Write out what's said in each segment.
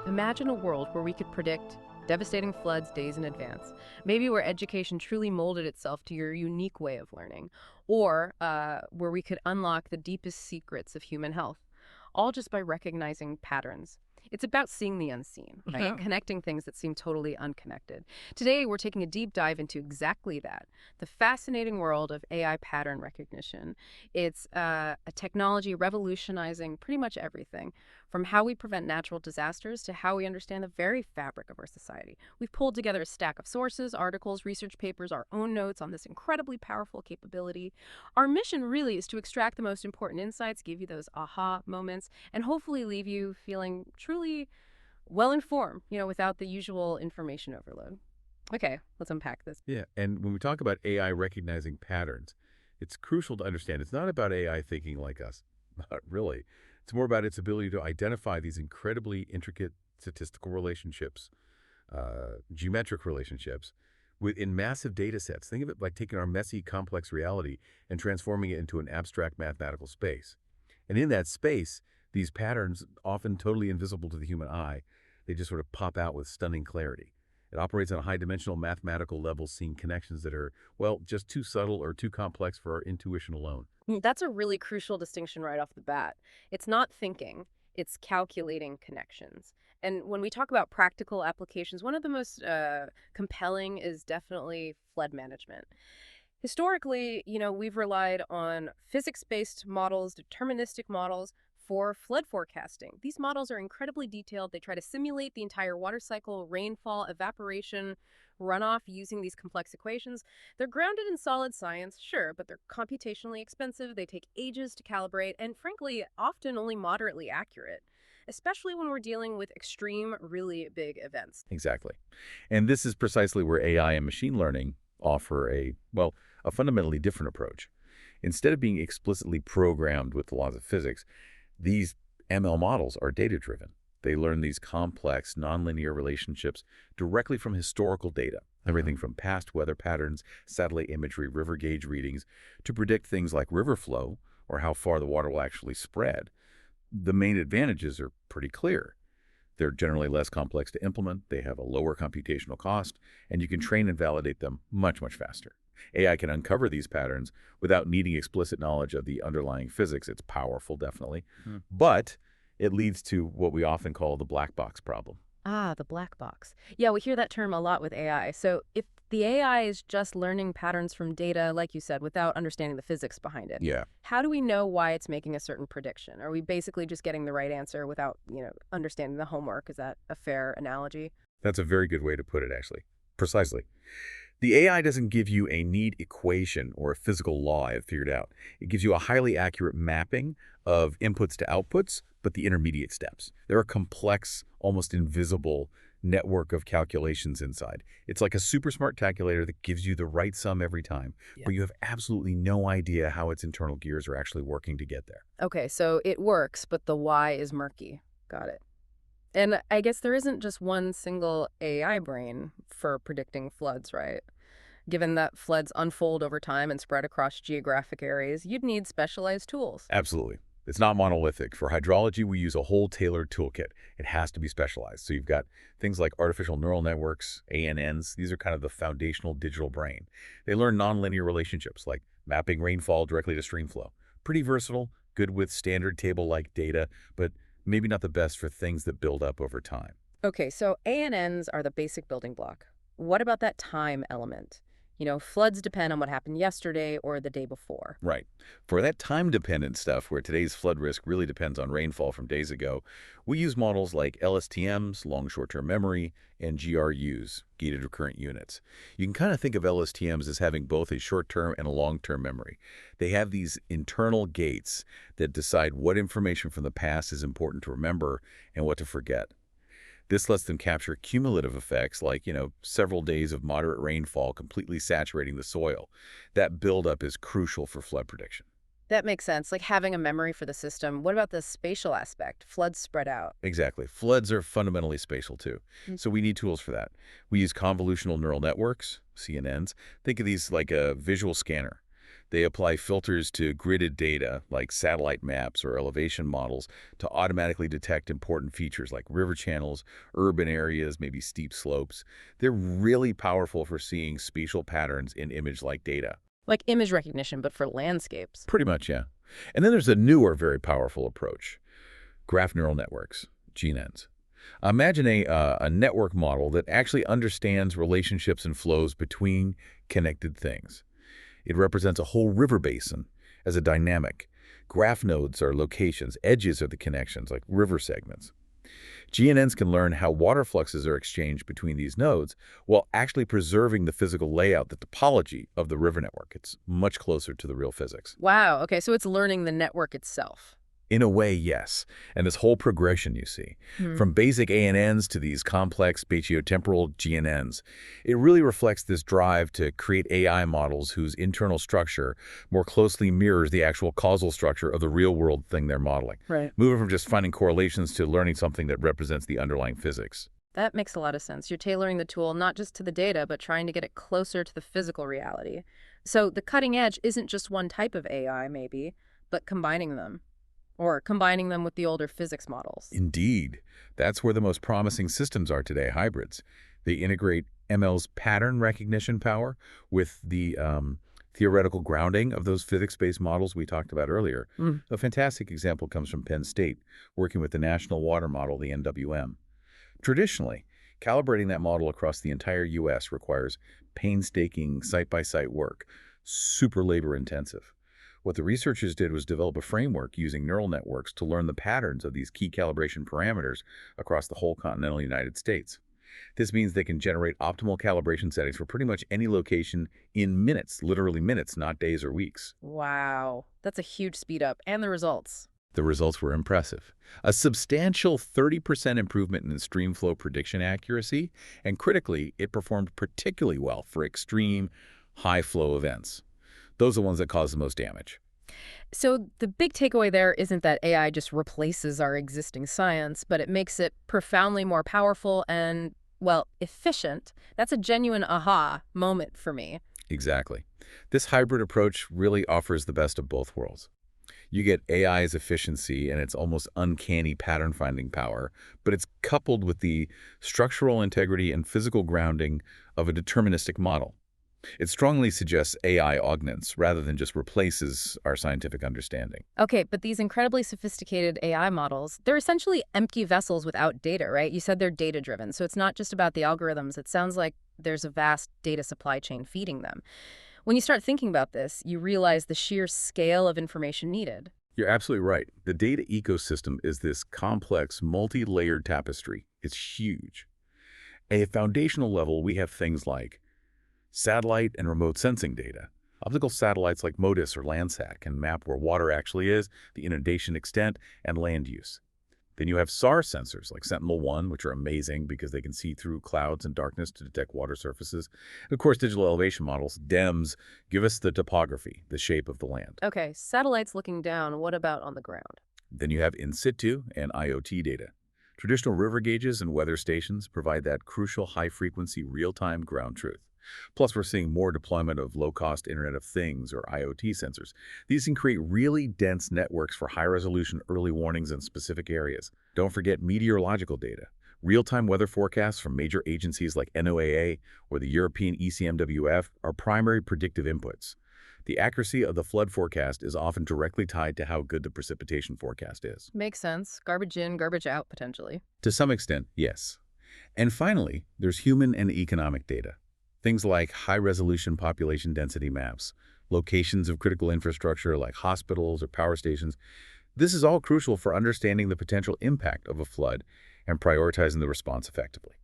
Imagine a world where we could predict devastating floods days in advance. Maybe where education truly molded itself to your unique way of learning, or where we could unlock the deepest secrets of human health, all just by recognizing patterns. It's about seeing the unseen, right? Yeah. Connecting things that seem totally unconnected. Today, we're taking a deep dive into exactly that, the fascinating world of AI pattern recognition. It's a technology revolutionizing pretty much everything, from how we prevent natural disasters to how we understand the very fabric of our society. We've pulled together a stack of sources, articles, research papers, our own notes on this incredibly powerful capability. Our mission really is to extract the most important insights, give you those aha moments, and hopefully leave you feeling truly well informed, without the usual information overload. Okay, let's unpack this. Yeah, and when we talk about AI recognizing patterns, it's crucial to understand it's not about AI thinking like us. Not really. It's more about its ability to identify these incredibly intricate statistical relationships, geometric relationships, within massive data sets. Think of it like taking our messy, complex reality and transforming it into an abstract mathematical space. And in that space, these patterns, often totally invisible to the human eye, they just sort of pop out with stunning clarity. It operates on a high-dimensional mathematical level, seeing connections that are, well, just too subtle or too complex for our intuition alone. That's a really crucial distinction right off the bat. It's not thinking, it's calculating connections. And when we talk about practical applications, one of the most compelling is definitely flood management. Historically, we've relied on physics-based models, deterministic models for flood forecasting. These models are incredibly detailed. They try to simulate the entire water cycle, rainfall, evaporation, runoff using these complex equations. They're grounded in solid science, sure, but they're computationally expensive. They take ages to calibrate and, frankly, often only moderately accurate, especially when we're dealing with extreme, really big events. Exactly. And this is precisely where AI and machine learning offer a fundamentally different approach. Instead of being explicitly programmed with the laws of physics, these ML models are data-driven. They learn these complex, nonlinear relationships directly from historical data, everything from past weather patterns, satellite imagery, river gauge readings, to predict things like river flow or how far the water will actually spread. The main advantages are pretty clear. They're generally less complex to implement, they have a lower computational cost, and you can train and validate them much, much faster. AI can uncover these patterns without needing explicit knowledge of the underlying physics. It's powerful, definitely. But it leads to what we often call the black box problem. Ah, the black box. Yeah, we hear that term a lot with AI. So if the AI is just learning patterns from data, like you said, without understanding the physics behind it, Yeah. how do we know why it's making a certain prediction? Are we basically just getting the right answer without, understanding the homework? Is that a fair analogy? That's a very good way to put it, actually. Precisely. The AI doesn't give you a neat equation or a physical law I have figured out. It gives you a highly accurate mapping of inputs to outputs, but the intermediate steps. There are complex, almost invisible network of calculations inside. It's like a super smart calculator that gives you the right sum every time, but you have absolutely no idea how its internal gears are actually working to get there. Okay, so it works, but the why is murky. Got it. And I guess there isn't just one single AI brain for predicting floods, right? Given that floods unfold over time and spread across geographic areas, you'd need specialized tools. Absolutely. It's not monolithic. For hydrology, we use a whole tailored toolkit. It has to be specialized. So you've got things like artificial neural networks, ANNs. These are kind of the foundational digital brain. They learn nonlinear relationships like mapping rainfall directly to stream flow. Pretty versatile, good with standard table-like data, but maybe not the best for things that build up over time. Okay, so ANNs are the basic building block. What about that time element? Floods depend on what happened yesterday or the day before. Right. For that time-dependent stuff, where today's flood risk really depends on rainfall from days ago, we use models like LSTMs, long short-term memory, and GRUs, gated recurrent units. You can kind of think of LSTMs as having both a short-term and a long-term memory. They have these internal gates that decide what information from the past is important to remember and what to forget. This lets them capture cumulative effects like, several days of moderate rainfall completely saturating the soil. That buildup is crucial for flood prediction. That makes sense, like having a memory for the system. What about the spatial aspect? Floods spread out. Exactly. Floods are fundamentally spatial too. So we need tools for that. We use convolutional neural networks, CNNs. Think of these like a visual scanner. They apply filters to gridded data, like satellite maps or elevation models, to automatically detect important features like river channels, urban areas, maybe steep slopes. They're really powerful for seeing spatial patterns in image-like data. Like image recognition, but for landscapes. Pretty much, yeah. And then there's a newer, very powerful approach, graph neural networks, GNNs. Imagine a network model that actually understands relationships and flows between connected things. It represents a whole river basin as a dynamic. Graph nodes are locations, edges are the connections, like river segments. GNNs can learn how water fluxes are exchanged between these nodes while actually preserving the physical layout, the topology of the river network. It's much closer to the real physics. Wow, okay, so it's learning the network itself. In a way, yes. And this whole progression you see, from basic ANNs to these complex spatiotemporal GNNs, it really reflects this drive to create AI models whose internal structure more closely mirrors the actual causal structure of the real-world thing they're modeling. Right. Moving from just finding correlations to learning something that represents the underlying physics. That makes a lot of sense. You're tailoring the tool not just to the data, but trying to get it closer to the physical reality. So the cutting edge isn't just one type of AI, maybe, but combining them. Or combining them with the older physics models. Indeed. That's where the most promising systems are today, hybrids. They integrate ML's pattern recognition power with the theoretical grounding of those physics-based models we talked about earlier. A fantastic example comes from Penn State, working with the National Water Model, the NWM. Traditionally, calibrating that model across the entire U.S. requires painstaking site-by-site work, super labor-intensive. What the researchers did was develop a framework using neural networks to learn the patterns of these key calibration parameters across the whole continental United States. This means they can generate optimal calibration settings for pretty much any location in minutes, literally minutes, not days or weeks. Wow, that's a huge speed up. And the results. The results were impressive. A substantial 30% improvement in stream flow prediction accuracy, and critically, it performed particularly well for extreme high flow events. Those are the ones that cause the most damage. So the big takeaway there isn't that AI just replaces our existing science, but it makes it profoundly more powerful and, well, efficient. That's a genuine aha moment for me. Exactly. This hybrid approach really offers the best of both worlds. You get AI's efficiency and its almost uncanny pattern-finding power, but it's coupled with the structural integrity and physical grounding of a deterministic model. It strongly suggests AI augments rather than just replaces our scientific understanding. Okay, but these incredibly sophisticated AI models, they're essentially empty vessels without data, right? You said they're data-driven, so it's not just about the algorithms. It sounds like there's a vast data supply chain feeding them. When you start thinking about this, you realize the sheer scale of information needed. You're absolutely right. The data ecosystem is this complex, multi-layered tapestry. It's huge. At a foundational level, we have things like satellite and remote sensing data. Optical satellites like MODIS or Landsat can map where water actually is, the inundation extent, and land use. Then you have SAR sensors like Sentinel-1, which are amazing because they can see through clouds and darkness to detect water surfaces. And of course, digital elevation models, DEMS, give us the topography, the shape of the land. Okay, satellites looking down, what about on the ground? Then you have in situ and IoT data. Traditional river gauges and weather stations provide that crucial high-frequency, real-time ground truth. Plus, we're seeing more deployment of low-cost Internet of Things or IoT sensors. These can create really dense networks for high-resolution early warnings in specific areas. Don't forget meteorological data. Real-time weather forecasts from major agencies like NOAA or the European ECMWF are primary predictive inputs. The accuracy of the flood forecast is often directly tied to how good the precipitation forecast is. Makes sense. Garbage in, garbage out, potentially. To some extent, yes. And finally, there's human and economic data. Things like high-resolution population density maps, locations of critical infrastructure like hospitals or power stations. This is all crucial for understanding the potential impact of a flood and prioritizing the response effectively.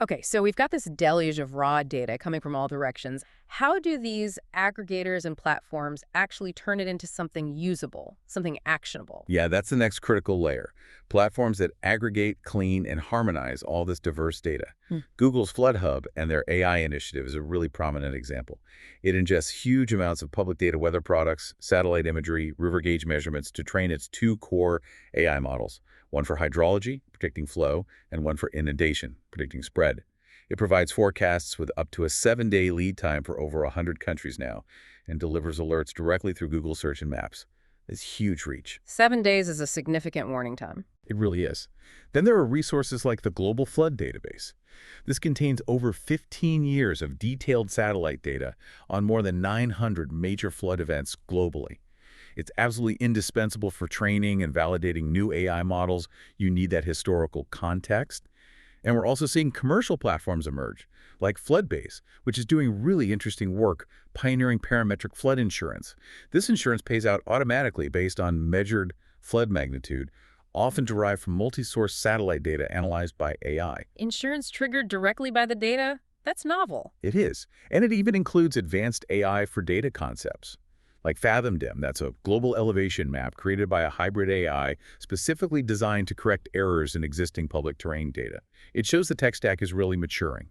Okay, so we've got this deluge of raw data coming from all directions. How do these aggregators and platforms actually turn it into something usable, something actionable? Yeah, that's the next critical layer. Platforms that aggregate, clean, and harmonize all this diverse data. Google's Flood Hub and their AI initiative is a really prominent example. It ingests huge amounts of public data weather products, satellite imagery, river gauge measurements to train its two core AI models, one for hydrology, predicting flow, and one for inundation, predicting spread. It provides forecasts with up to a 7-day lead time for over 100 countries now and delivers alerts directly through Google Search and Maps. It's huge reach. 7 days is a significant warning time. It really is. Then there are resources like the Global Flood Database. This contains over 15 years of detailed satellite data on more than 900 major flood events globally. It's absolutely indispensable for training and validating new AI models. You need that historical context. And we're also seeing commercial platforms emerge, like Floodbase, which is doing really interesting work pioneering parametric flood insurance. This insurance pays out automatically based on measured flood magnitude, often derived from multi-source satellite data analyzed by AI. Insurance triggered directly by the data? That's novel. It is. And it even includes advanced AI for data concepts. Like FathomDem, that's a global elevation map created by a hybrid AI specifically designed to correct errors in existing public terrain data. It shows the tech stack is really maturing.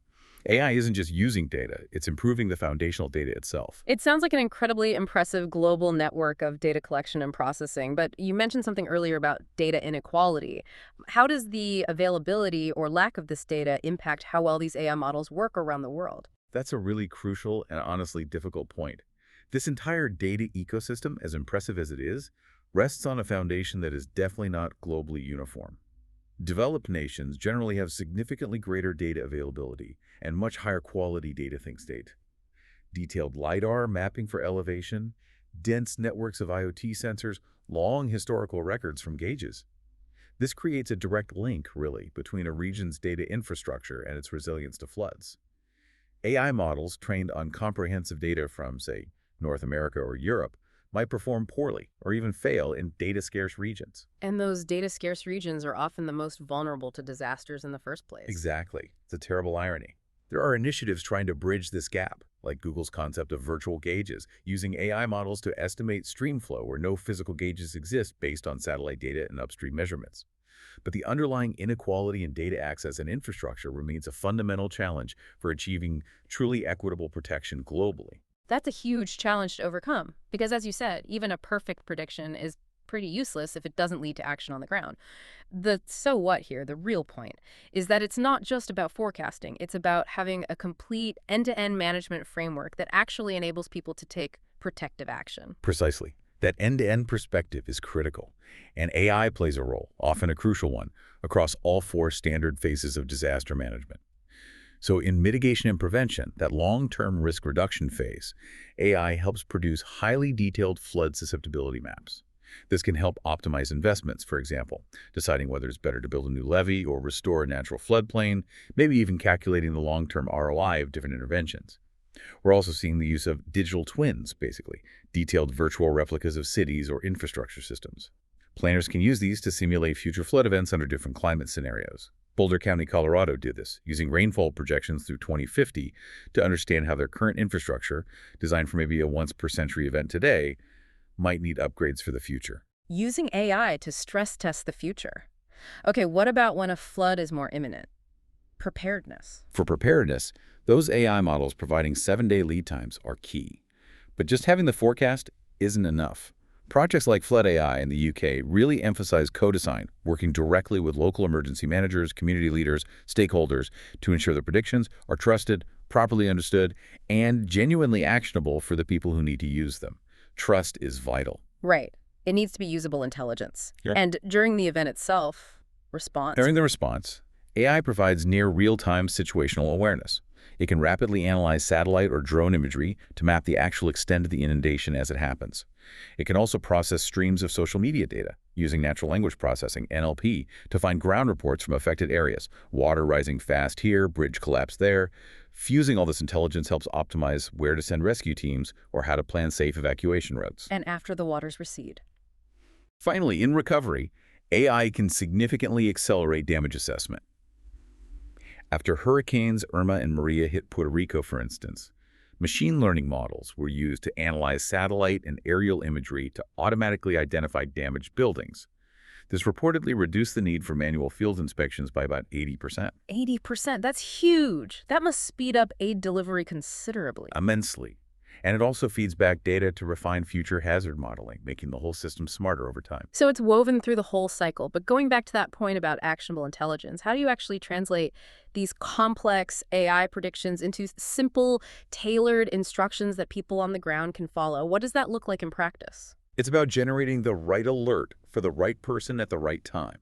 AI isn't just using data, it's improving the foundational data itself. It sounds like an incredibly impressive global network of data collection and processing, but you mentioned something earlier about data inequality. How does the availability or lack of this data impact how well these AI models work around the world? That's a really crucial and honestly difficult point. This entire data ecosystem, as impressive as it is, rests on a foundation that is definitely not globally uniform. Developed nations generally have significantly greater data availability and much higher quality data think state. Detailed LiDAR mapping for elevation, dense networks of IoT sensors, long historical records from gauges. This creates a direct link, really, between a region's data infrastructure and its resilience to floods. AI models trained on comprehensive data from, say, North America or Europe might perform poorly or even fail in data-scarce regions. And those data-scarce regions are often the most vulnerable to disasters in the first place. Exactly. It's a terrible irony. There are initiatives trying to bridge this gap, like Google's concept of virtual gauges, using AI models to estimate stream flow where no physical gauges exist based on satellite data and upstream measurements. But the underlying inequality in data access and infrastructure remains a fundamental challenge for achieving truly equitable protection globally. That's a huge challenge to overcome, because as you said, even a perfect prediction is pretty useless if it doesn't lead to action on the ground. The so what here, the real point, is that it's not just about forecasting. It's about having a complete end-to-end management framework that actually enables people to take protective action. Precisely. That end-to-end perspective is critical, and AI plays a role, often a crucial one, across all 4 standard phases of disaster management. So in mitigation and prevention, that long-term risk reduction phase, AI helps produce highly detailed flood susceptibility maps. This can help optimize investments, for example, deciding whether it's better to build a new levee or restore a natural floodplain, maybe even calculating the long-term ROI of different interventions. We're also seeing the use of digital twins, basically, detailed virtual replicas of cities or infrastructure systems. Planners can use these to simulate future flood events under different climate scenarios. Boulder County, Colorado did this, using rainfall projections through 2050 to understand how their current infrastructure, designed for maybe a once-per-century event today, might need upgrades for the future. Using AI to stress test the future. Okay, what about when a flood is more imminent? Preparedness. For preparedness, those AI models providing 7-day lead times are key. But just having the forecast isn't enough. Projects like Flood AI in the UK really emphasize co-design, working directly with local emergency managers, community leaders, stakeholders to ensure the predictions are trusted, properly understood, and genuinely actionable for the people who need to use them. Trust is vital. Right. It needs to be usable intelligence. Yeah. And during the event itself, response. During the response, AI provides near real-time situational awareness. It can rapidly analyze satellite or drone imagery to map the actual extent of the inundation as it happens. It can also process streams of social media data, using natural language processing, NLP, to find ground reports from affected areas. Water rising fast here, bridge collapse there. Fusing all this intelligence helps optimize where to send rescue teams or how to plan safe evacuation routes. And after the waters recede. Finally, in recovery, AI can significantly accelerate damage assessment. After Hurricanes Irma and Maria hit Puerto Rico, for instance, machine learning models were used to analyze satellite and aerial imagery to automatically identify damaged buildings. This reportedly reduced the need for manual field inspections by about 80%. 80%? That's huge. That must speed up aid delivery considerably. Immensely. And it also feeds back data to refine future hazard modeling, making the whole system smarter over time. So it's woven through the whole cycle. But going back to that point about actionable intelligence, how do you actually translate these complex AI predictions into simple, tailored instructions that people on the ground can follow? What does that look like in practice? It's about generating the right alert for the right person at the right time.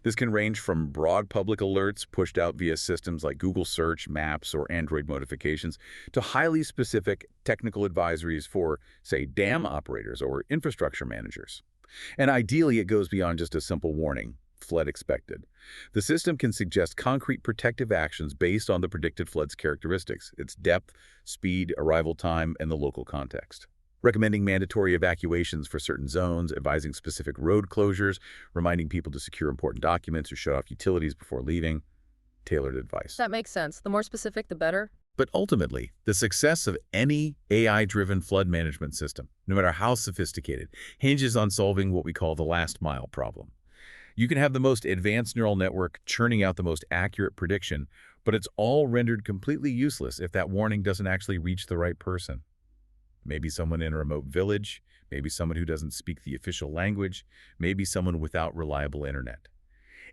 This can range from broad public alerts pushed out via systems like Google Search, Maps, or Android notifications to highly specific technical advisories for, say, dam operators or infrastructure managers. And ideally, it goes beyond just a simple warning, flood expected. The system can suggest concrete protective actions based on the predicted flood's characteristics, its depth, speed, arrival time, and the local context. Recommending mandatory evacuations for certain zones, advising specific road closures, reminding people to secure important documents or shut off utilities before leaving. Tailored advice. That makes sense. The more specific, the better. But ultimately, the success of any AI-driven flood management system, no matter how sophisticated, hinges on solving what we call the last mile problem. You can have the most advanced neural network churning out the most accurate prediction, but it's all rendered completely useless if that warning doesn't actually reach the right person. Maybe someone in a remote village, maybe someone who doesn't speak the official language, maybe someone without reliable internet.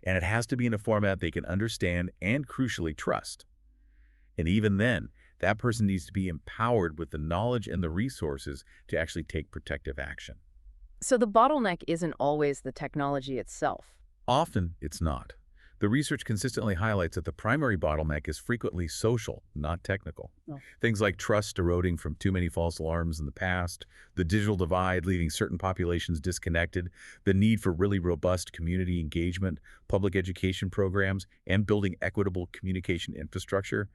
And it has to be in a format they can understand and crucially trust. And even then, that person needs to be empowered with the knowledge and the resources to actually take protective action. So the bottleneck isn't always the technology itself. Often, it's not. The research consistently highlights that the primary bottleneck is frequently social, not technical. Oh. Things like trust eroding from too many false alarms in the past, the digital divide leaving certain populations disconnected, the need for really robust community engagement, public education programs, and building equitable communication infrastructure.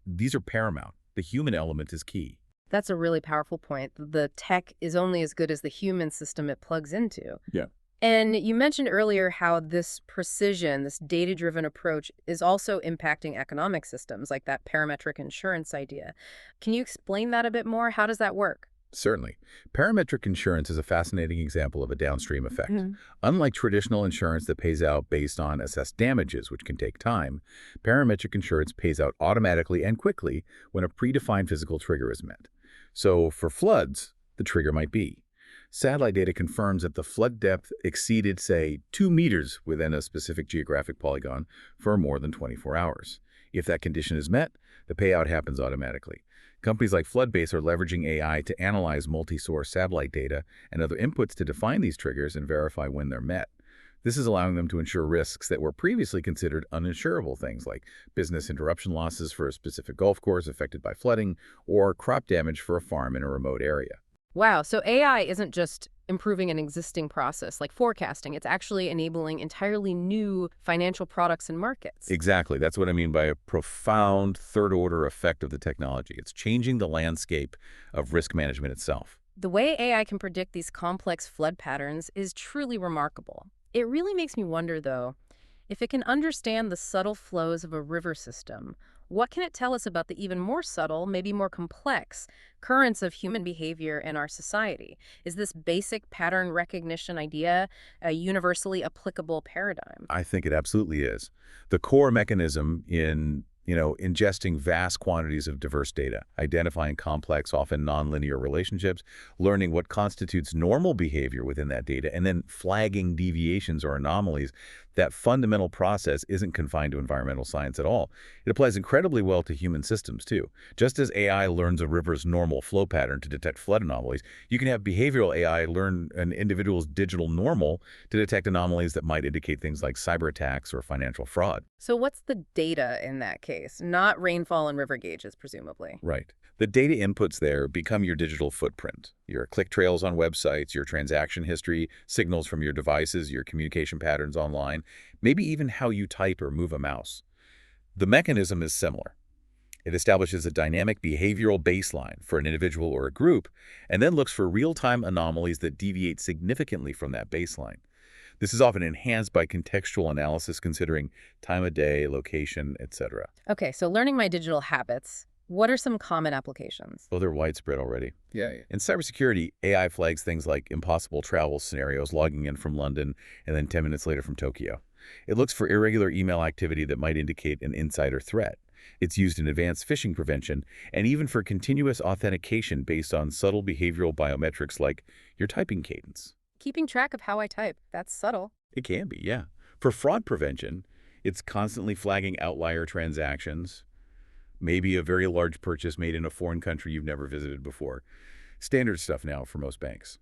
These are paramount. The human element is key. That's a really powerful point. The tech is only as good as the human system it plugs into. Yeah. And you mentioned earlier how this precision, this data-driven approach is also impacting economic systems, like that parametric insurance idea. Can you explain that a bit more? How does that work? Certainly. Parametric insurance is a fascinating example of a downstream effect. Unlike traditional insurance that pays out based on assessed damages, which can take time, parametric insurance pays out automatically and quickly when a predefined physical trigger is met. So for floods, the trigger might be satellite data confirms that the flood depth exceeded, say, 2 meters within a specific geographic polygon for more than 24 hours. If that condition is met, the payout happens automatically. Companies like Floodbase are leveraging AI to analyze multi-source satellite data and other inputs to define these triggers and verify when they're met. This is allowing them to insure risks that were previously considered uninsurable, things like business interruption losses for a specific golf course affected by flooding or crop damage for a farm in a remote area. Wow, so AI isn't just improving an existing process like forecasting. It's actually enabling entirely new financial products and markets. Exactly. That's what I mean by a profound third-order effect of the technology. It's changing the landscape of risk management itself. The way AI can predict these complex flood patterns is truly remarkable. It really makes me wonder, though, if it can understand the subtle flows of a river system, what can it tell us about the even more subtle, maybe more complex, currents of human behavior in our society? Is this basic pattern recognition idea a universally applicable paradigm? I think it absolutely is. The core mechanism in ingesting vast quantities of diverse data, identifying complex, often nonlinear relationships, learning what constitutes normal behavior within that data, and then flagging deviations or anomalies. That fundamental process isn't confined to environmental science at all. It applies incredibly well to human systems, too. Just as AI learns a river's normal flow pattern to detect flood anomalies, you can have behavioral AI learn an individual's digital normal to detect anomalies that might indicate things like cyber attacks or financial fraud. So what's the data in that case? Not rainfall and river gauges, presumably. Right. The data inputs there become your digital footprint, your click trails on websites, your transaction history, signals from your devices, your communication patterns online, maybe even how you type or move a mouse. The mechanism is similar. It establishes a dynamic behavioral baseline for an individual or a group, and then looks for real-time anomalies that deviate significantly from that baseline. This is often enhanced by contextual analysis considering time of day, location, etc. Okay, so learning my digital habits. What are some common applications? Well, they're widespread already. Yeah. In cybersecurity, AI flags things like impossible travel scenarios, logging in from London and then 10 minutes later from Tokyo. It looks for irregular email activity that might indicate an insider threat. It's used in advanced phishing prevention and even for continuous authentication based on subtle behavioral biometrics like your typing cadence. Keeping track of how I type, that's subtle. It can be, yeah. For fraud prevention, it's constantly flagging outlier transactions, maybe a very large purchase made in a foreign country you've never visited before. Standard stuff now for most banks.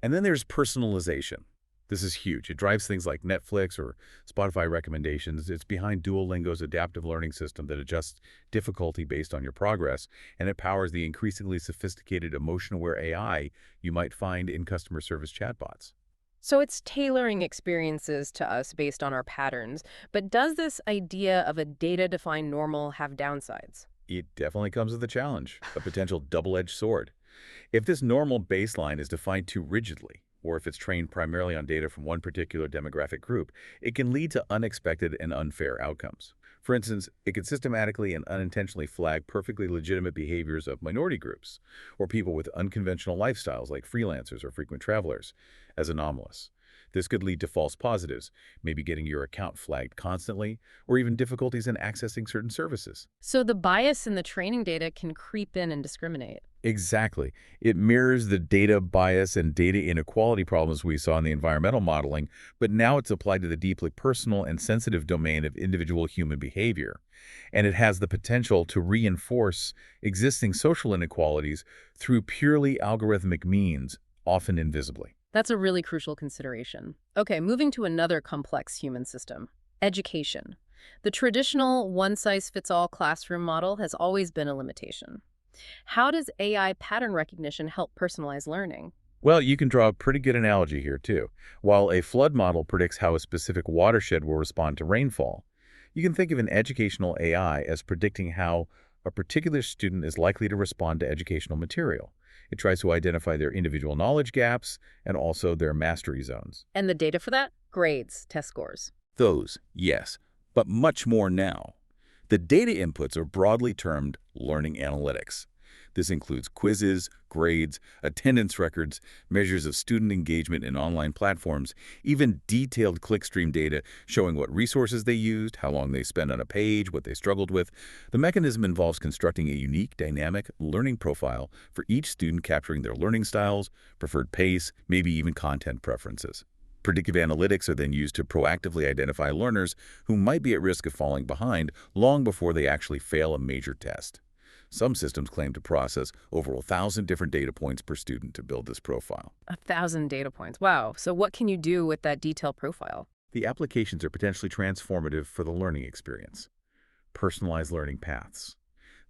And then there's personalization. This is huge. It drives things like Netflix or Spotify recommendations. It's behind Duolingo's adaptive learning system that adjusts difficulty based on your progress, and it powers the increasingly sophisticated emotion-aware AI you might find in customer service chatbots. So it's tailoring experiences to us based on our patterns. But does this idea of a data-defined normal have downsides? It definitely comes with a challenge, a potential double-edged sword. If this normal baseline is defined too rigidly, or if it's trained primarily on data from one particular demographic group, it can lead to unexpected and unfair outcomes. For instance, it could systematically and unintentionally flag perfectly legitimate behaviors of minority groups, or people with unconventional lifestyles like freelancers or frequent travelers, as anomalous. This could lead to false positives, maybe getting your account flagged constantly, or even difficulties in accessing certain services. So the bias in the training data can creep in and discriminate. Exactly. It mirrors the data bias and data inequality problems we saw in the environmental modeling, but now it's applied to the deeply personal and sensitive domain of individual human behavior. And it has the potential to reinforce existing social inequalities through purely algorithmic means, often invisibly. That's a really crucial consideration. Okay, moving to another complex human system, education. The traditional one-size-fits-all classroom model has always been a limitation. How does AI pattern recognition help personalize learning? Well, you can draw a pretty good analogy here, too. While a flood model predicts how a specific watershed will respond to rainfall, you can think of an educational AI as predicting how a particular student is likely to respond to educational material. It tries to identify their individual knowledge gaps and also their mastery zones. And the data for that? Grades, test scores. Those, yes, but much more now. The data inputs are broadly termed learning analytics. This includes quizzes, grades, attendance records, measures of student engagement in online platforms, even detailed clickstream data showing what resources they used, how long they spent on a page, what they struggled with. The mechanism involves constructing a unique, dynamic learning profile for each student, capturing their learning styles, preferred pace, maybe even content preferences. Predictive analytics are then used to proactively identify learners who might be at risk of falling behind long before they actually fail a major test. Some systems claim to process over 1,000 different data points per student to build this profile. 1,000 data points. Wow. So what can you do with that detailed profile? The applications are potentially transformative for the learning experience. Personalized learning paths.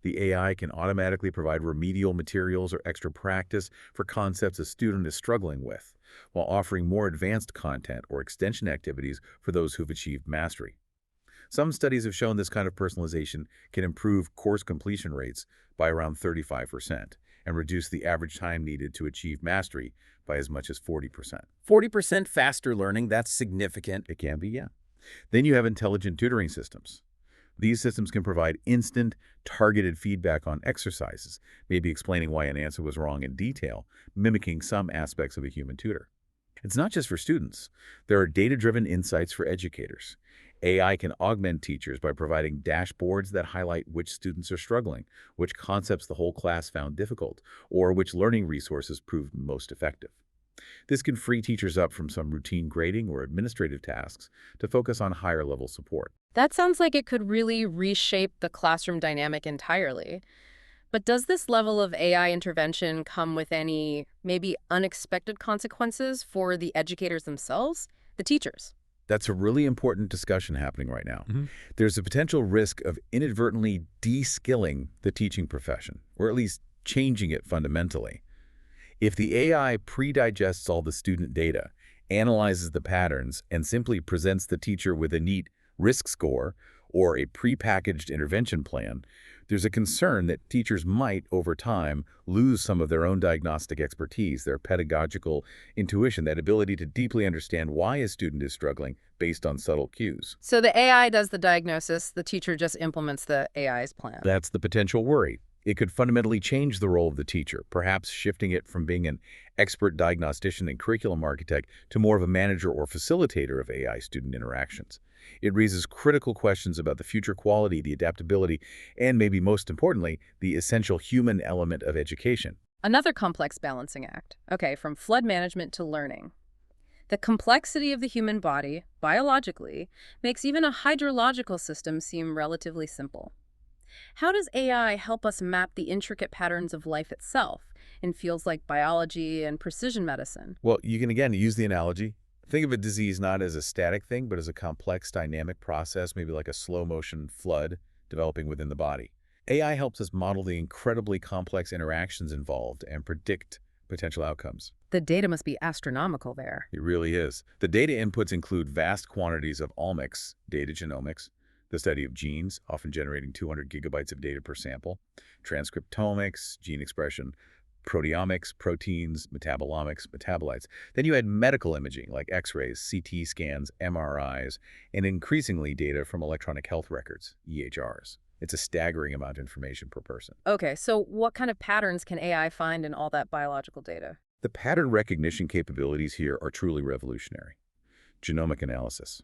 The AI can automatically provide remedial materials or extra practice for concepts a student is struggling with, while offering more advanced content or extension activities for those who've achieved mastery. Some studies have shown this kind of personalization can improve course completion rates by around 35% and reduce the average time needed to achieve mastery by as much as 40%. 40% faster learning, that's significant. It can be, yeah. Then you have intelligent tutoring systems. These systems can provide instant, targeted feedback on exercises, maybe explaining why an answer was wrong in detail, mimicking some aspects of a human tutor. It's not just for students. There are data-driven insights for educators. AI can augment teachers by providing dashboards that highlight which students are struggling, which concepts the whole class found difficult, or which learning resources proved most effective. This can free teachers up from some routine grading or administrative tasks to focus on higher-level support. That sounds like it could really reshape the classroom dynamic entirely. But does this level of AI intervention come with any, maybe unexpected consequences for the educators themselves, the teachers? That's a really important discussion happening right now. There's a potential risk of inadvertently de-skilling the teaching profession, or at least changing it fundamentally. If the AI pre-digests all the student data, analyzes the patterns, and simply presents the teacher with a neat risk score or a pre-packaged intervention plan, there's a concern that teachers might, over time, lose some of their own diagnostic expertise, their pedagogical intuition, that ability to deeply understand why a student is struggling based on subtle cues. So the AI does the diagnosis, the teacher just implements the AI's plan. That's the potential worry. It could fundamentally change the role of the teacher, perhaps shifting it from being an expert diagnostician and curriculum architect to more of a manager or facilitator of AI student interactions. It raises critical questions about the future quality, the adaptability, and maybe most importantly, the essential human element of education. Another complex balancing act. Okay, from flood management to learning. The complexity of the human body, biologically, makes even a hydrological system seem relatively simple. How does AI help us map the intricate patterns of life itself in fields like biology and precision medicine? Well, you can again use the analogy. Think of a disease not as a static thing, but as a complex dynamic process, maybe like a slow motion flood developing within the body. AI helps us model the incredibly complex interactions involved and predict potential outcomes. The data must be astronomical there. It really is. The data inputs include vast quantities of omics, data genomics, the study of genes, often generating 200 gigabytes of data per sample, transcriptomics, gene expression, proteomics, proteins, metabolomics, metabolites. Then you add medical imaging like X-rays, CT scans, MRIs, and increasingly data from electronic health records, EHRs. It's a staggering amount of information per person. Okay, so what kind of patterns can AI find in all that biological data? The pattern recognition capabilities here are truly revolutionary. Genomic analysis.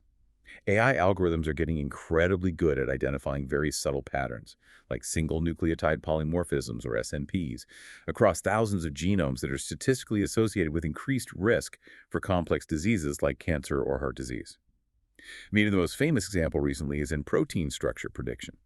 AI algorithms are getting incredibly good at identifying very subtle patterns, like single nucleotide polymorphisms, or SNPs, across thousands of genomes that are statistically associated with increased risk for complex diseases like cancer or heart disease. Maybe the most famous example recently is in protein structure prediction.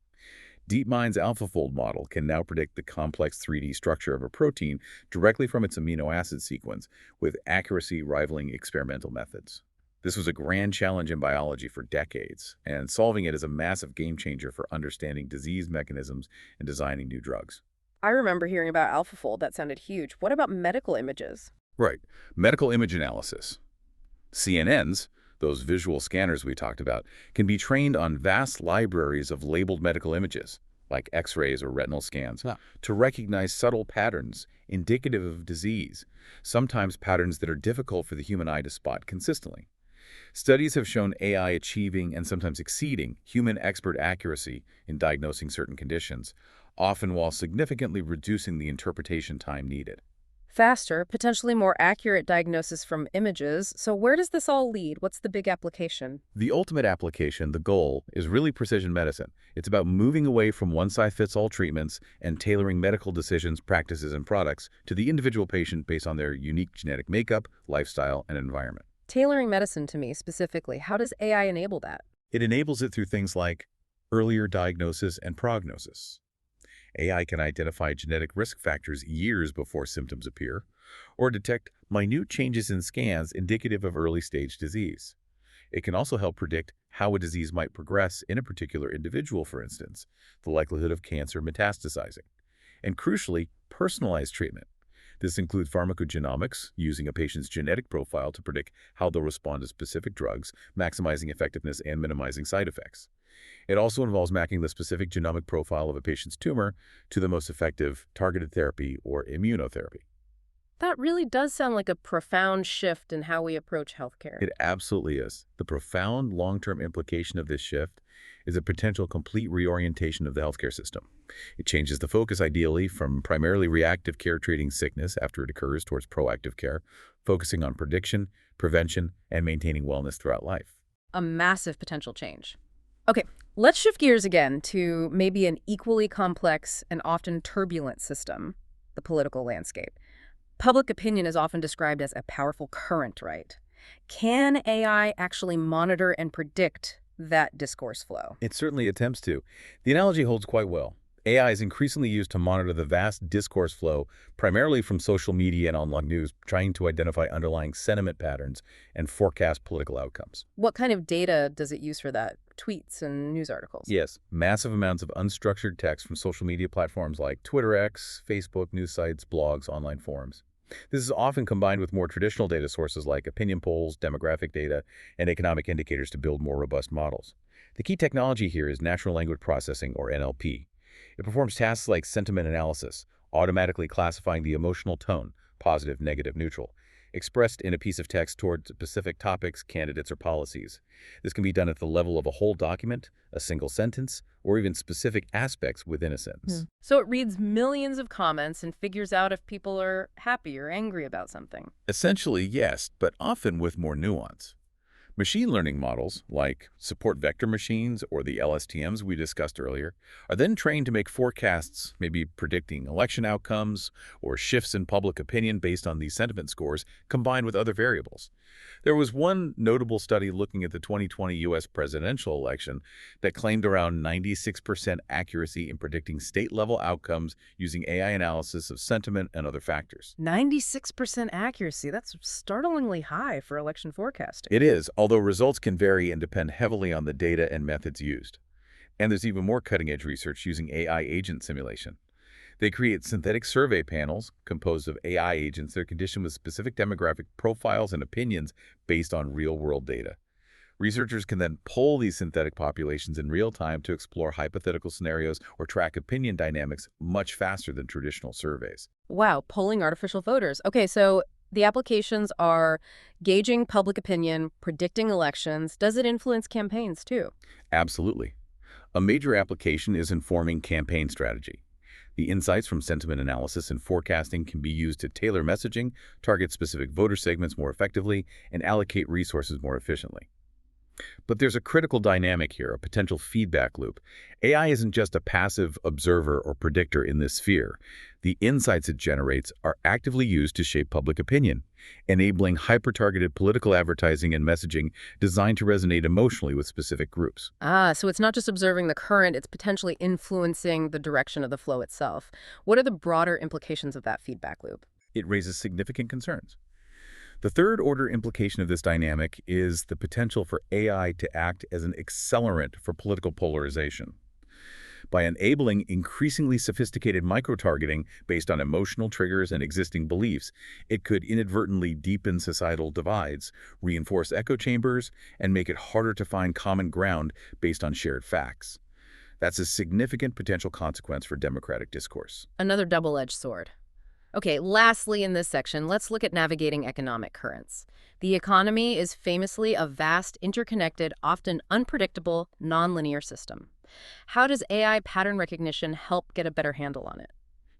DeepMind's AlphaFold model can now predict the complex 3D structure of a protein directly from its amino acid sequence, with accuracy rivaling experimental methods. This was a grand challenge in biology for decades, and solving it is a massive game changer for understanding disease mechanisms and designing new drugs. I remember hearing about AlphaFold. That sounded huge. What about medical images? Right. Medical image analysis. CNNs, those visual scanners we talked about, can be trained on vast libraries of labeled medical images, like X-rays or retinal scans, to recognize subtle patterns indicative of disease, sometimes patterns that are difficult for the human eye to spot consistently. Studies have shown AI achieving and sometimes exceeding human expert accuracy in diagnosing certain conditions, often while significantly reducing the interpretation time needed. Faster, potentially more accurate diagnosis from images. So where does this all lead? What's the big application? The ultimate application, the goal, is really precision medicine. It's about moving away from one-size-fits-all treatments and tailoring medical decisions, practices, and products to the individual patient based on their unique genetic makeup, lifestyle, and environment. Tailoring medicine to me specifically, how does AI enable that? It enables it through things like earlier diagnosis and prognosis. AI can identify genetic risk factors years before symptoms appear, or detect minute changes in scans indicative of early-stage disease. It can also help predict how a disease might progress in a particular individual, for instance, the likelihood of cancer metastasizing, and crucially, personalized treatment. This includes pharmacogenomics, using a patient's genetic profile to predict how they'll respond to specific drugs, maximizing effectiveness and minimizing side effects. It also involves mapping the specific genomic profile of a patient's tumor to the most effective targeted therapy or immunotherapy. That really does sound like a profound shift in how we approach healthcare. It absolutely is. The profound long-term implication of this shift is a potential complete reorientation of the healthcare system. It changes the focus ideally from primarily reactive care treating sickness after it occurs towards proactive care, focusing on prediction, prevention, and maintaining wellness throughout life. A massive potential change. Okay, let's shift gears again to maybe an equally complex and often turbulent system, the political landscape. Public opinion is often described as a powerful current, right? Can AI actually monitor and predict that discourse flow? It certainly attempts to. The analogy holds quite well. AI is increasingly used to monitor the vast discourse flow, primarily from social media and online news, trying to identify underlying sentiment patterns and forecast political outcomes. What kind of data does it use for that? Tweets and news articles? Yes, massive amounts of unstructured text from social media platforms like Twitter X, Facebook, news sites, blogs, online forums. This is often combined with more traditional data sources like opinion polls, demographic data, and economic indicators to build more robust models. The key technology here is natural language processing, or NLP. It performs tasks like sentiment analysis, automatically classifying the emotional tone, positive, negative, neutral, expressed in a piece of text towards specific topics, candidates, or policies. This can be done at the level of a whole document, a single sentence, or even specific aspects within a sentence. So it reads millions of comments and figures out if people are happy or angry about something. Essentially, yes, but often with more nuance. Machine learning models, like support vector machines or the LSTMs we discussed earlier, are then trained to make forecasts, maybe predicting election outcomes or shifts in public opinion based on these sentiment scores combined with other variables. There was one notable study looking at the 2020 U.S. presidential election that claimed around 96% accuracy in predicting state-level outcomes using AI analysis of sentiment and other factors. 96% accuracy. That's startlingly high for election forecasting. It is, although results can vary and depend heavily on the data and methods used. And there's even more cutting-edge research using AI agent simulation. They create synthetic survey panels composed of AI agents that are conditioned with specific demographic profiles and opinions based on real-world data. Researchers can then poll these synthetic populations in real time to explore hypothetical scenarios or track opinion dynamics much faster than traditional surveys. Wow, polling artificial voters. Okay, so the applications are gauging public opinion, predicting elections. Does it influence campaigns too? Absolutely. A major application is informing campaign strategy. The insights from sentiment analysis and forecasting can be used to tailor messaging, target specific voter segments more effectively, and allocate resources more efficiently. But there's a critical dynamic here, a potential feedback loop. AI isn't just a passive observer or predictor in this sphere. The insights it generates are actively used to shape public opinion, enabling hyper-targeted political advertising and messaging designed to resonate emotionally with specific groups. So it's not just observing the current, it's potentially influencing the direction of the flow itself. What are the broader implications of that feedback loop? It raises significant concerns. The third-order implication of this dynamic is the potential for AI to act as an accelerant for political polarization. By enabling increasingly sophisticated micro-targeting based on emotional triggers and existing beliefs, it could inadvertently deepen societal divides, reinforce echo chambers, and make it harder to find common ground based on shared facts. That's a significant potential consequence for democratic discourse. Another double-edged sword. Okay, lastly in this section, let's look at navigating economic currents. The economy is famously a vast, interconnected, often unpredictable, nonlinear system. How does AI pattern recognition help get a better handle on it?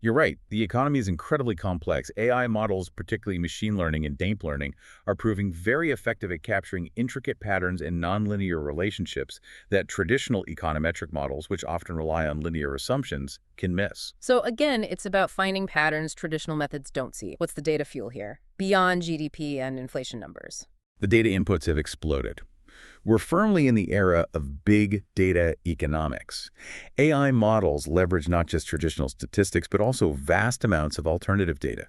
You're right. The economy is incredibly complex. AI models, particularly machine learning and deep learning, are proving very effective at capturing intricate patterns and nonlinear relationships that traditional econometric models, which often rely on linear assumptions, can miss. So again, it's about finding patterns traditional methods don't see. What's the data fuel here? Beyond GDP and inflation numbers. The data inputs have exploded. We're firmly in the era of big data economics. AI models leverage not just traditional statistics, but also vast amounts of alternative data.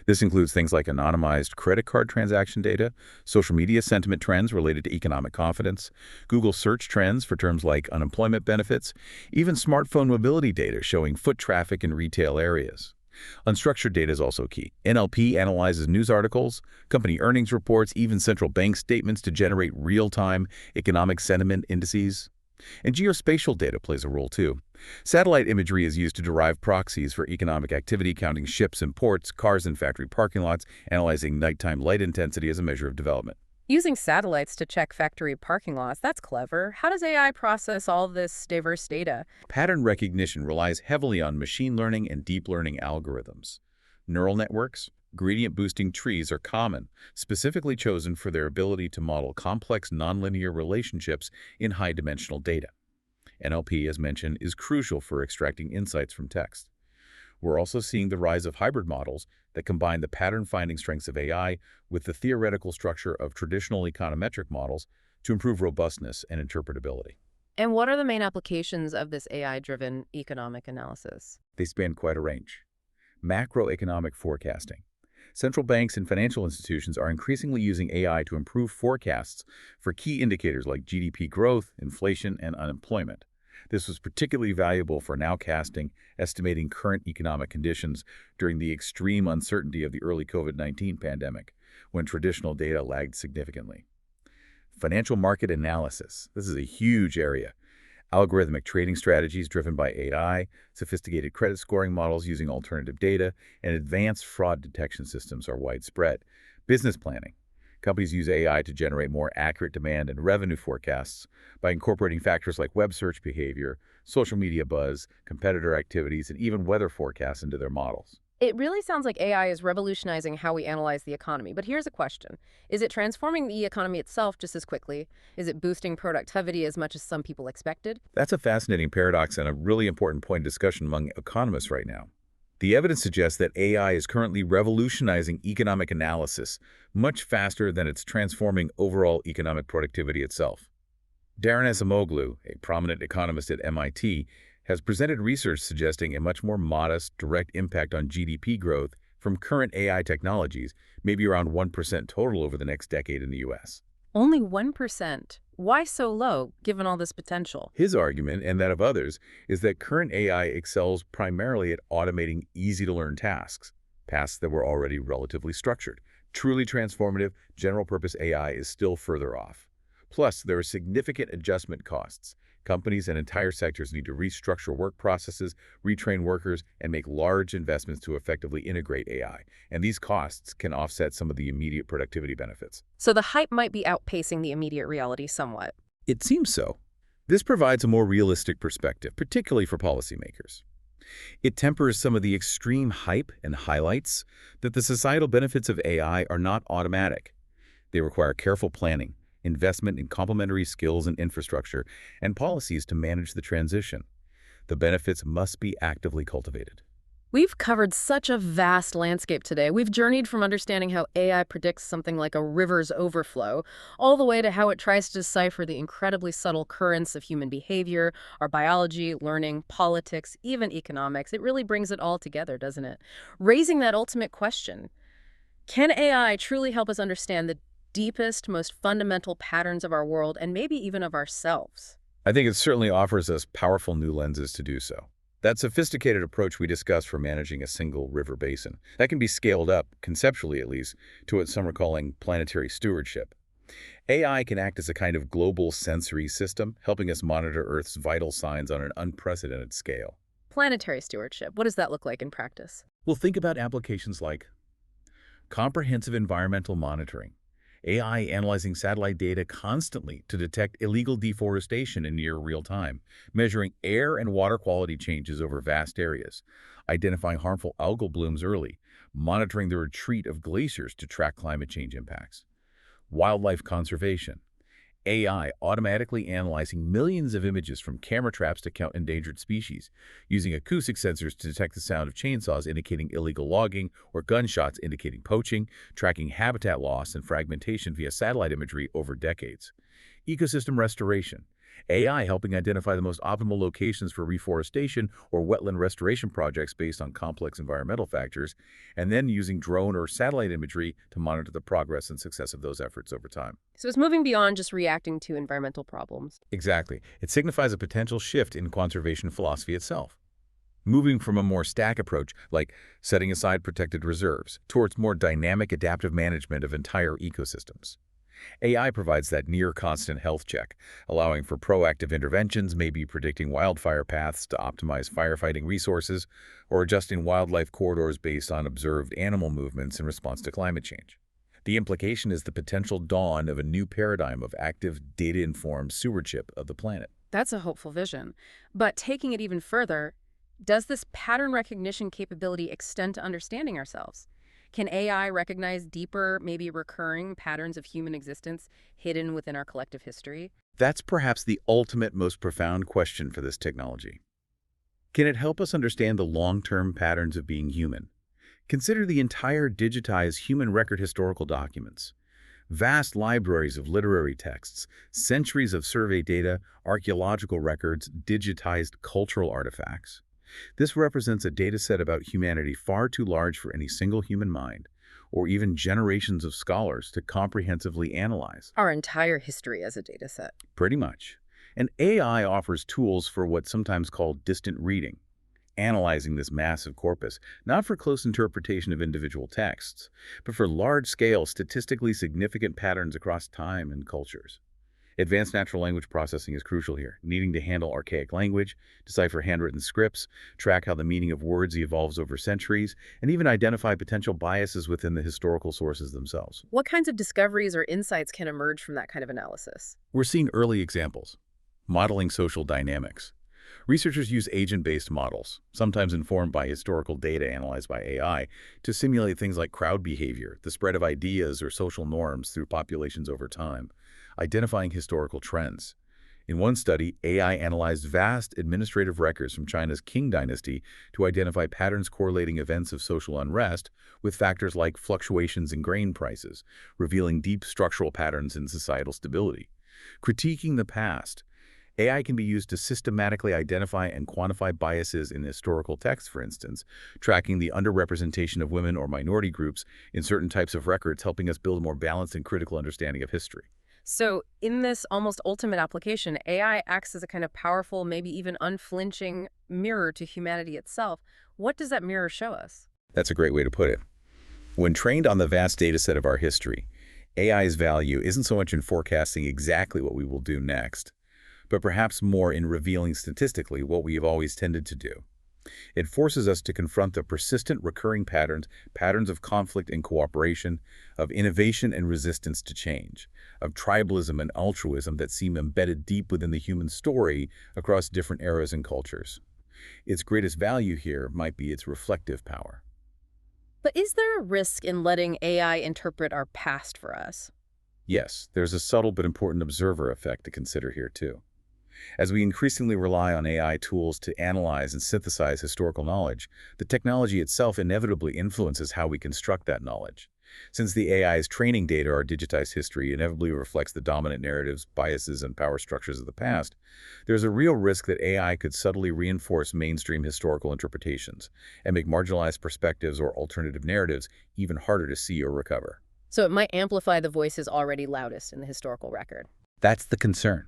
This includes things like anonymized credit card transaction data, social media sentiment trends related to economic confidence, Google search trends for terms like unemployment benefits, even smartphone mobility data showing foot traffic in retail areas. Unstructured data is also key. NLP analyzes news articles, company earnings reports, even central bank statements to generate real-time economic sentiment indices. And geospatial data plays a role too. Satellite imagery is used to derive proxies for economic activity, counting ships and ports, cars in factory parking lots, analyzing nighttime light intensity as a measure of development. Using satellites to check factory parking lots, that's clever. How does AI process all this diverse data? Pattern recognition relies heavily on machine learning and deep learning algorithms. Neural networks, gradient-boosting trees are common, specifically chosen for their ability to model complex nonlinear relationships in high-dimensional data. NLP, as mentioned, is crucial for extracting insights from text. We're also seeing the rise of hybrid models that combine the pattern-finding strengths of AI with the theoretical structure of traditional econometric models to improve robustness and interpretability. And what are the main applications of this AI-driven economic analysis? They span quite a range. Macroeconomic forecasting. Central banks and financial institutions are increasingly using AI to improve forecasts for key indicators like GDP growth, inflation, and unemployment. This was particularly valuable for nowcasting, estimating current economic conditions during the extreme uncertainty of the early COVID-19 pandemic, when traditional data lagged significantly. Financial market analysis. This is a huge area. Algorithmic trading strategies driven by AI, sophisticated credit scoring models using alternative data, and advanced fraud detection systems are widespread. Business planning. Companies use AI to generate more accurate demand and revenue forecasts by incorporating factors like web search behavior, social media buzz, competitor activities, and even weather forecasts into their models. It really sounds like AI is revolutionizing how we analyze the economy. But here's a question. Is it transforming the economy itself just as quickly? Is it boosting productivity as much as some people expected? That's a fascinating paradox and a really important point of discussion among economists right now. The evidence suggests that AI is currently revolutionizing economic analysis much faster than it's transforming overall economic productivity itself. Darren Acemoglu, a prominent economist at MIT, has presented research suggesting a much more modest, direct impact on GDP growth from current AI technologies, maybe around 1% total over the next decade in the U.S. Only 1%. Why so low, given all this potential? His argument, and that of others, is that current AI excels primarily at automating easy-to-learn tasks that were already relatively structured. Truly transformative, general-purpose AI is still further off. Plus, there are significant adjustment costs. Companies and entire sectors need to restructure work processes, retrain workers, and make large investments to effectively integrate AI. And these costs can offset some of the immediate productivity benefits. So the hype might be outpacing the immediate reality somewhat. It seems so. This provides a more realistic perspective, particularly for policymakers. It tempers some of the extreme hype and highlights that the societal benefits of AI are not automatic. They require careful planning, investment in complementary skills and infrastructure, and policies to manage the transition. The benefits must be actively cultivated. We've covered such a vast landscape today. We've journeyed from understanding how AI predicts something like a river's overflow, all the way to how it tries to decipher the incredibly subtle currents of human behavior, our biology, learning, politics, even economics. It really brings it all together, doesn't it? Raising that ultimate question, can AI truly help us understand the deepest, most fundamental patterns of our world and maybe even of ourselves? I think it certainly offers us powerful new lenses to do so. That sophisticated approach we discussed for managing a single river basin, that can be scaled up, conceptually at least, to what some are calling planetary stewardship. AI can act as a kind of global sensory system, helping us monitor Earth's vital signs on an unprecedented scale. Planetary stewardship, what does that look like in practice? We'll think about applications like comprehensive environmental monitoring, AI analyzing satellite data constantly to detect illegal deforestation in near real time, measuring air and water quality changes over vast areas, identifying harmful algal blooms early, monitoring the retreat of glaciers to track climate change impacts. Wildlife conservation, AI automatically analyzing millions of images from camera traps to count endangered species, using acoustic sensors to detect the sound of chainsaws indicating illegal logging or gunshots indicating poaching, tracking habitat loss and fragmentation via satellite imagery over decades. Ecosystem restoration, AI helping identify the most optimal locations for reforestation or wetland restoration projects based on complex environmental factors, and then using drone or satellite imagery to monitor the progress and success of those efforts over time. So it's moving beyond just reacting to environmental problems. Exactly. It signifies a potential shift in conservation philosophy itself, moving from a more static approach, like setting aside protected reserves, towards more dynamic adaptive management of entire ecosystems. AI provides that near-constant health check, allowing for proactive interventions, maybe predicting wildfire paths to optimize firefighting resources, or adjusting wildlife corridors based on observed animal movements in response to climate change. The implication is the potential dawn of a new paradigm of active, data-informed stewardship of the planet. That's a hopeful vision. But taking it even further, does this pattern recognition capability extend to understanding ourselves? Can AI recognize deeper, maybe recurring patterns of human existence hidden within our collective history? That's perhaps the ultimate, most profound question for this technology. Can it help us understand the long-term patterns of being human? Consider the entire digitized human record historical documents. Vast libraries of literary texts, centuries of survey data, archaeological records, digitized cultural artifacts. This represents a data set about humanity far too large for any single human mind, or even generations of scholars to comprehensively analyze. Our entire history as a data set. Pretty much. And AI offers tools for what's sometimes called distant reading, analyzing this massive corpus, not for close interpretation of individual texts, but for large-scale, statistically significant patterns across time and cultures. Advanced natural language processing is crucial here, needing to handle archaic language, decipher handwritten scripts, track how the meaning of words evolves over centuries, and even identify potential biases within the historical sources themselves. What kinds of discoveries or insights can emerge from that kind of analysis? We're seeing early examples. Modeling social dynamics. Researchers use agent-based models, sometimes informed by historical data analyzed by AI, to simulate things like crowd behavior, the spread of ideas or social norms through populations over time, identifying historical trends. In one study, AI analyzed vast administrative records from China's Qing dynasty to identify patterns correlating events of social unrest with factors like fluctuations in grain prices, revealing deep structural patterns in societal stability. Critiquing the past, AI can be used to systematically identify and quantify biases in historical texts, for instance, tracking the underrepresentation of women or minority groups in certain types of records, helping us build a more balanced and critical understanding of history. So in this almost ultimate application, AI acts as a kind of powerful, maybe even unflinching mirror to humanity itself. What does that mirror show us? That's a great way to put it. When trained on the vast data set of our history, AI's value isn't so much in forecasting exactly what we will do next, but perhaps more in revealing statistically what we have always tended to do. It forces us to confront the persistent recurring patterns of conflict and cooperation, of innovation and resistance to change, of tribalism and altruism that seem embedded deep within the human story across different eras and cultures. Its greatest value here might be its reflective power. But is there a risk in letting AI interpret our past for us? Yes, there's a subtle but important observer effect to consider here too. As we increasingly rely on AI tools to analyze and synthesize historical knowledge, the technology itself inevitably influences how we construct that knowledge. Since the AI's training data, our digitized history, inevitably reflects the dominant narratives, biases, and power structures of the past, there's a real risk that AI could subtly reinforce mainstream historical interpretations and make marginalized perspectives or alternative narratives even harder to see or recover. So it might amplify the voices already loudest in the historical record. That's the concern.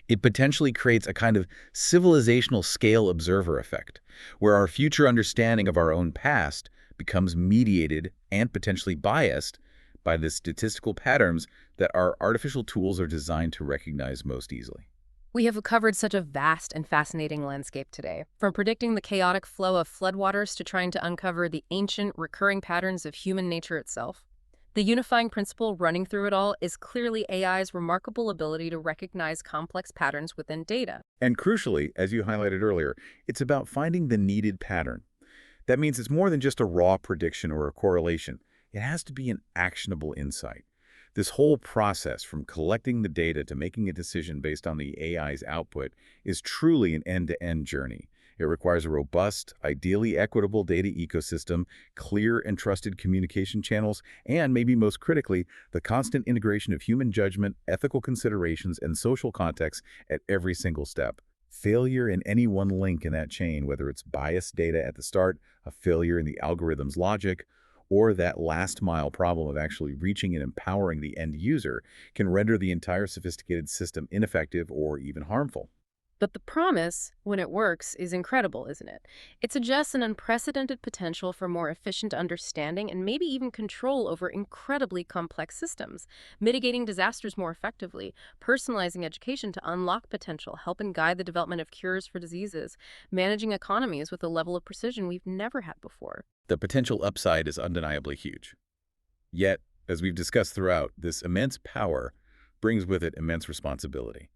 It potentially creates a kind of civilizational scale observer effect, where our future understanding of our own past becomes mediated and potentially biased by the statistical patterns that our artificial tools are designed to recognize most easily. We have covered such a vast and fascinating landscape today, from predicting the chaotic flow of floodwaters to trying to uncover the ancient, recurring patterns of human nature itself. The unifying principle running through it all is clearly AI's remarkable ability to recognize complex patterns within data. And crucially, as you highlighted earlier, it's about finding the needed pattern. That means it's more than just a raw prediction or a correlation. It has to be an actionable insight. This whole process, from collecting the data to making a decision based on the AI's output, is truly an end-to-end journey. It requires a robust, ideally equitable data ecosystem, clear and trusted communication channels, and maybe most critically, the constant integration of human judgment, ethical considerations, and social context at every single step. Failure in any one link in that chain, whether it's biased data at the start, a failure in the algorithm's logic, or that last-mile problem of actually reaching and empowering the end user, can render the entire sophisticated system ineffective or even harmful. But the promise, when it works, is incredible, isn't it? It suggests an unprecedented potential for more efficient understanding and maybe even control over incredibly complex systems, mitigating disasters more effectively, personalizing education to unlock potential, helping guide the development of cures for diseases, managing economies with a level of precision we've never had before. The potential upside is undeniably huge. Yet, as we've discussed throughout, this immense power brings with it immense responsibility.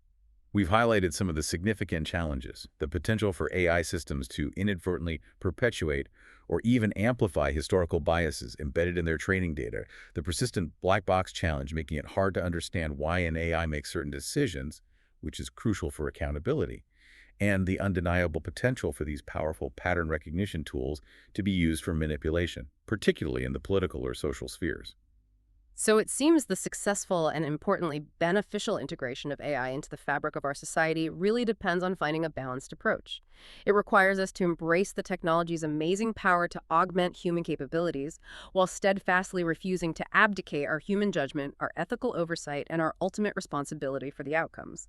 We've highlighted some of the significant challenges: the potential for AI systems to inadvertently perpetuate or even amplify historical biases embedded in their training data, the persistent black box challenge making it hard to understand why an AI makes certain decisions, which is crucial for accountability, and the undeniable potential for these powerful pattern recognition tools to be used for manipulation, particularly in the political or social spheres. So it seems the successful and importantly beneficial integration of AI into the fabric of our society really depends on finding a balanced approach. It requires us to embrace the technology's amazing power to augment human capabilities, while steadfastly refusing to abdicate our human judgment, our ethical oversight, and our ultimate responsibility for the outcomes.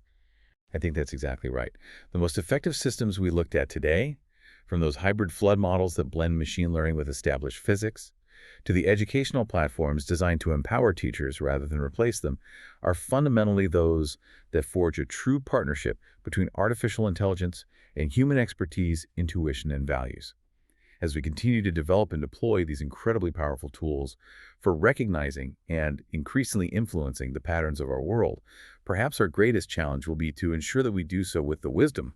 I think that's exactly right. The most effective systems we looked at today, from those hybrid flood models that blend machine learning with established physics, to the educational platforms designed to empower teachers rather than replace them, are fundamentally those that forge a true partnership between artificial intelligence and human expertise, intuition, and values. As we continue to develop and deploy these incredibly powerful tools for recognizing and increasingly influencing the patterns of our world, perhaps our greatest challenge will be to ensure that we do so with the wisdom,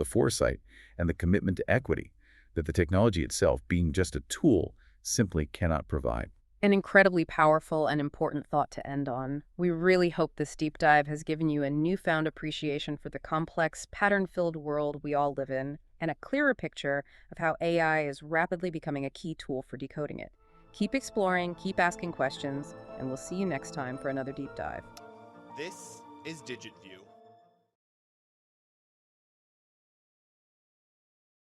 the foresight and the commitment to equity that the technology itself, being just a tool, simply cannot provide. An incredibly powerful and important thought to end on. We really hope this deep dive has given you a newfound appreciation for the complex, pattern-filled world we all live in, and a clearer picture of how AI is rapidly becoming a key tool for decoding it. Keep exploring, keep asking questions, and we'll see you next time for another deep dive. This is DigitView.